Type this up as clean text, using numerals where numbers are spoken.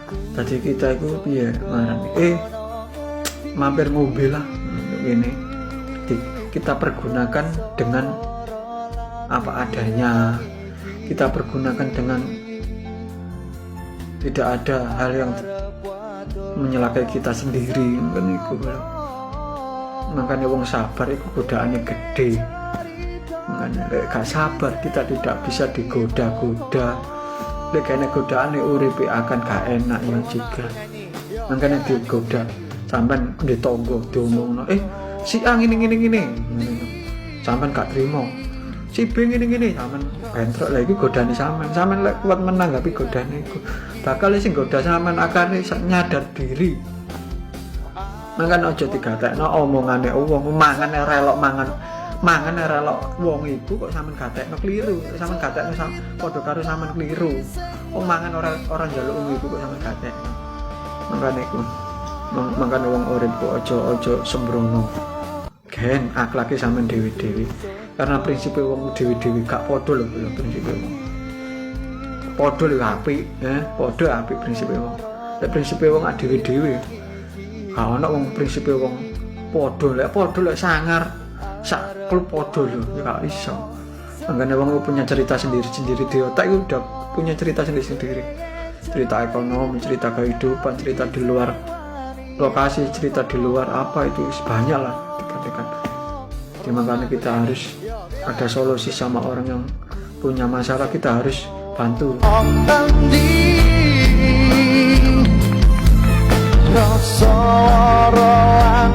Tadi kita itu piye marani mampir ngombe lah ini kita pergunakan dengan apa adanya, kita pergunakan dengan tidak ada hal yang menyelakai kita sendiri kan itu. Makanya wong sabar itu godaannya gede. Makanya gak sabar kita tidak bisa digoda-goda. Lekane godaane uripe akan gak enak ya juga. Makanya digoda sampean di tonggo diomongno si A ngene sampean gak trimo, si B ngene sampean bentrok lagi godane sampean lek kuat menanggapi godane iku bakal sing goda sampean akane nyadar diri. Makanya aja digatekno omongane wong mangan relok mangan relok wong iku kok sampean gatekno keliru, sampean gatekno padha karo sampean keliru. Wong mangan ora njaluk wong iku kok sampean gatekno. Makane wong urip kok aja sembrono. Gen akhlake sampean dewi-dewi. Karena prinsip wong dewi-dewi gak padha lho prinsip wong. Padha lho apik, padha apik prinsip wong. Lek prinsip wong dewi-dewi. Gak ono wong prinsip wong padha lek sangar sak klub padha lho, ya gak iso. Makane wong punya cerita sendiri-sendiri di otak itu udah punya cerita sendiri-sendiri. Cerita ekonomi, cerita kehidupan, cerita di luar lokasi, cerita di luar apa itu banyak lah dikatakan. Jadi makanya kita harus ada solusi sama orang yang punya masalah, kita harus bantu. Rasa orang